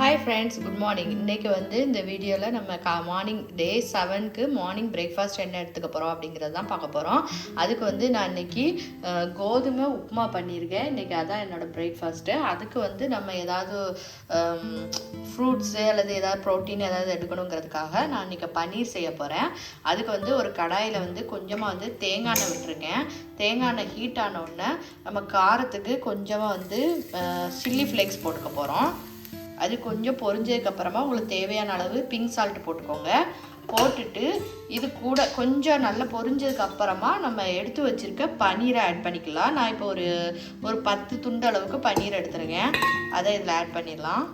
Hi friends, good morning. இன்றைக்கி இந்த வீடியோவில் நம்ம மார்னிங் டே 7க்கு மார்னிங் பிரேக்ஃபாஸ்ட் என்ன எடுத்துக்க போகிறோம் அப்படிங்கிறது தான் பார்க்க போகிறோம். அதுக்கு நான் இன்றைக்கி கோதுமை உப்புமா பண்ணியிருக்கேன். இன்றைக்கி அதான் என்னோடய பிரேக்ஃபாஸ்ட்டு. அதுக்கு நம்ம ஏதாவது ஃப்ரூட்ஸு அல்லது ஏதாவது ப்ரோட்டீன் ஏதாவது எடுக்கணுங்கிறதுக்காக நான் இன்றைக்கி பன்னீர் செய்ய போகிறேன். அதுக்கு ஒரு கடாயில் கொஞ்சமாக தேங்காய் எண்ணெய் விட்டுருக்கேன். தேங்காய் எண்ணெய் ஹீட் ஆன உடனே நம்ம காரத்துக்கு கொஞ்சமாக சில்லி ஃப்ளேக்ஸ் போட்டுக்க போகிறோம். அது கொஞ்சம் பொரிஞ்சதுக்கப்புறமா உங்களுக்கு தேவையான அளவு பிங்க் சால்ட் போட்டுக்கோங்க. போட்டுட்டு இது கூட கொஞ்சம் நல்லா பொரிஞ்சதுக்கப்புறமா நம்ம எடுத்து வச்சுருக்க பன்னீரை ஆட் பண்ணிக்கலாம். நான் இப்போ ஒரு 10 துண்டு அளவுக்கு பன்னீர் எடுத்துருக்கேன். அதை இதில் ஆட் பண்ணிடலாம்.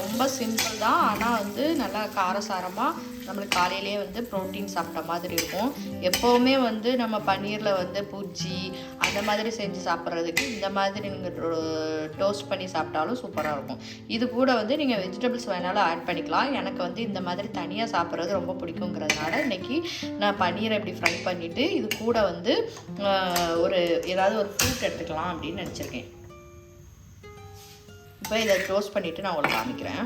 ரொம்ப சிம்பிள் தான், ஆனால் நல்லா காரசாரமாக நம்மளுக்கு காலையிலே ப்ரோட்டீன் சாப்பிட்ட மாதிரி இருக்கும். எப்போவுமே நம்ம பன்னீரில் பூச்சி அந்த மாதிரி செஞ்சு சாப்பிட்றதுக்கு இந்த மாதிரி நீங்கள் டோஸ்ட் பண்ணி சாப்பிட்டாலும் சூப்பராக இருக்கும். இது கூட நீங்கள் வெஜிடபிள்ஸ் வேணாலும் ஆட் பண்ணிக்கலாம். எனக்கு இந்த மாதிரி தனியாக சாப்பிட்றது ரொம்ப பிடிக்குங்கிறதுனால இன்றைக்கி நான் பன்னீரை இப்படி ஃப்ரை பண்ணிவிட்டு இது கூட ஏதாவது ஒரு ஃப்ரூட் எடுத்துக்கலாம் அப்படின்னு நினச்சிருக்கேன். இப்போ இதை டோஸ்ட் பண்ணிவிட்டு நான் உங்களுக்கு காமிக்கிறேன்.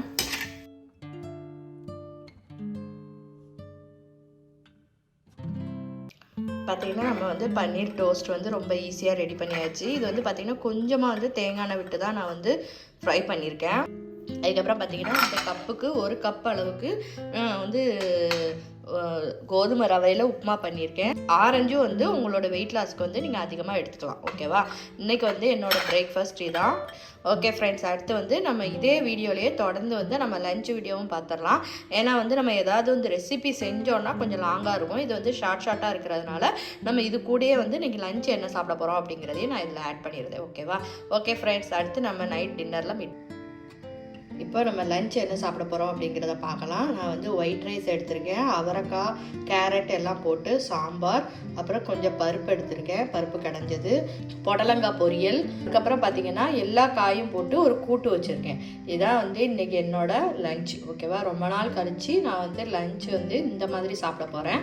பார்த்திங்கன்னா நம்ம பன்னீர் டோஸ்ட் ரொம்ப ஈஸியாக ரெடி பண்ணியாச்சு. இது பார்த்திங்கன்னா கொஞ்சமாக தேங்காய் எண்ணெய் விட்டு தான் நான் ஃப்ரை பண்ணியிருக்கேன். அதுக்கப்புறம் பார்த்திங்கன்னா இந்த கப்புக்கு 1 கப் அளவுக்கு கோதுமை ரவையில் உப்புமா பண்ணியிருக்கேன். ஆரஞ்சும் உங்களோட வெயிட் லாஸ்க்கு நீங்கள் அதிகமாக எடுத்துக்கலாம். ஓகேவா? இன்றைக்கி என்னோடய பிரேக்ஃபாஸ்ட் இதான். ஓகே ஃப்ரெண்ட்ஸ், அடுத்து நம்ம இதே வீடியோலேயே தொடர்ந்து நம்ம லஞ்ச் வீடியோவும் பார்த்துடலாம். ஏன்னா நம்ம ஏதாவது ரெசிபி செஞ்சோன்னா கொஞ்சம் லாங்காக இருக்கும். இது ஷார்ட்டாக இருக்கிறதுனால நம்ம இது கூடயே இன்றைக்கி லஞ்ச் என்ன சாப்பிட போகிறோம் அப்படிங்கிறதையும் நான் இதில் ஆட் பண்ணிடுறேன். ஓகேவா? ஓகே ஃப்ரெண்ட்ஸ், அடுத்து நம்ம நைட் டின்னரில் மீட். இப்போ நம்ம லஞ்ச் என்ன சாப்பிட போகிறோம் அப்படிங்கிறத பார்க்கலாம். நான் ஒயிட் ரைஸ் எடுத்திருக்கேன். அவரைக்காய், கேரட் எல்லாம் போட்டு சாம்பார், அப்புறம் கொஞ்சம் பருப்பு எடுத்திருக்கேன், பருப்பு கடைஞ்சது, புடலங்காய் பொரியல், அதுக்கப்புறம் பார்த்திங்கன்னா எல்லா காயும் போட்டு ஒரு கூட்டு வச்சுருக்கேன். இதான் இன்றைக்கி என்னோடய லஞ்ச். ஓகேவா? ரொம்ப நாள் கழித்து நான் லஞ்ச் இந்த மாதிரி சாப்பிட போகிறேன்.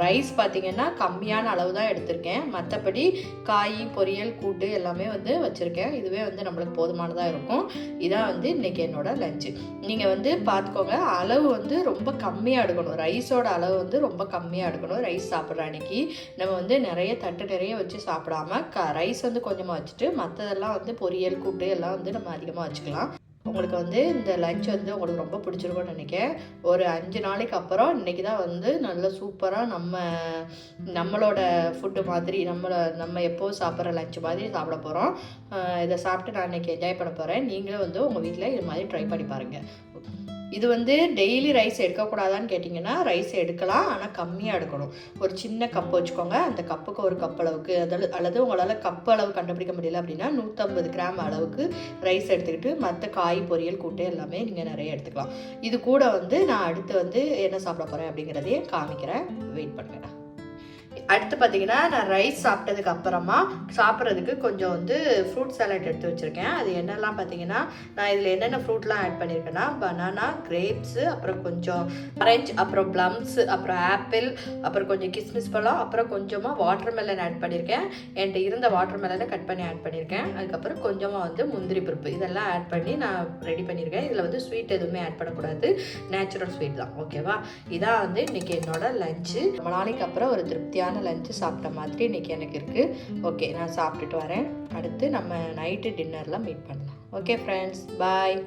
ரைஸ் பார்த்திங்கன்னா கம்மியான அளவு தான் எடுத்திருக்கேன். மற்றபடி காய், பொரியல், கூட்டு எல்லாமே வச்சுருக்கேன். இதுவே நம்மளுக்கு போதுமானதாக இருக்கும். இதான் இன்றைக்கி என்னோட லஞ்சு. நீங்கள் பார்த்துக்கோங்க, அளவு ரொம்ப கம்மியாக எடுக்கணும். ரைஸோட அளவு ரொம்ப கம்மியாக எடுக்கணும். ரைஸ் சாப்பிட்ற அன்றைக்கி நம்ம நிறைய தட்டு நிறைய வச்சு சாப்பிடாம ரைஸ் கொஞ்சமாக வச்சுட்டு மற்றதெல்லாம் பொரியல், கூட்டு எல்லாம் நம்ம அதிகமாக வச்சுக்கலாம். உங்களுக்கு இந்த லஞ்ச் உங்களுக்கு ரொம்ப பிடிச்சிருக்கும்னு நினைக்கிறேன். ஒரு 5 நாளைக்கு அப்புறம் இன்றைக்கி தான் நல்ல சூப்பராக நம்மளோட ஃபுட்டு மாதிரி நம்ம எப்போது சாப்பிட்ற லஞ்ச் மாதிரி சாப்பிட போகிறோம். இதை சாப்பிட்டு நான் இன்றைக்கி என்ஜாய் பண்ண போகிறேன். நீங்களும் உங்கள் வீட்டில் இது மாதிரி ட்ரை பண்ணி பாருங்கள். இது டெய்லி ரைஸ் எடுக்கக்கூடாதான்னு கேட்டிங்கன்னா ரைஸ் எடுக்கலாம், ஆனால் கம்மியாக எடுக்கணும். ஒரு சின்ன கப் வச்சுக்கோங்க. அந்த கப்புக்கு 1 கப் அளவுக்கு அல்லது உங்களால் கப் அளவு கண்டுபிடிக்க முடியல அப்படின்னா 150 கிராம் அளவுக்கு ரைஸ் எடுத்துக்கிட்டு மற்ற காய், பொரியல், கூட்டு எல்லாமே நீங்கள் நிறைய எடுத்துக்கலாம். இது கூட நான் அடுத்து என்ன சாப்பிட போகிறேன் அப்படிங்கிறதையும் காமிக்கிறேன். வெயிட் பண்ணுங்க. அடுத்து பார்த்திங்கன்னா நான் ரைஸ் சாப்பிட்டதுக்கு அப்புறமா சாப்பிட்றதுக்கு கொஞ்சம் ஃப்ரூட் சாலட் எடுத்து வச்சுருக்கேன். அது என்னெல்லாம் பார்த்திங்கன்னா நான் இதில் என்னென்ன ஃப்ரூட்லாம் ஆட் பண்ணியிருக்கேன்னா பனானா, கிரேப்ஸு, அப்புறம் கொஞ்சம் ஆரஞ்சு, அப்புறம் ப்ளம்ஸு, அப்புறம் ஆப்பிள், அப்புறம் கொஞ்சம் கிஸ்மிஸ் பழம், அப்புறம் கொஞ்சமாக வாட்டர் மெலன் ஆட் பண்ணியிருக்கேன். என்கிட்ட இருந்த வாட்டர் மெலனை கட் பண்ணி ஆட் பண்ணியிருக்கேன். அதுக்கப்புறம் கொஞ்சமாக முந்திரி பருப்பு இதெல்லாம் ஆட் பண்ணி நான் ரெடி பண்ணியிருக்கேன். இதில் ஸ்வீட் எதுவுமே ஆட் பண்ணக்கூடாது, நேச்சுரல் ஸ்வீட் தான். ஓகேவா? இதான் இன்றைக்கி என்னோட லஞ்சு. ரொம்ப நாளைக்கு அப்புறம் ஒரு திருப்தியான லஞ்சு சாப்பிட்ட மாதிரி இன்றைக்கி எனக்கு இருக்குது. ஓகே, நான் சாப்பிட்டுட்டு வரேன். அடுத்து நம்ம நைட்டு டின்னரில் மீட் பண்ணலாம். ஓகே ஃப்ரெண்ட்ஸ், பாய்.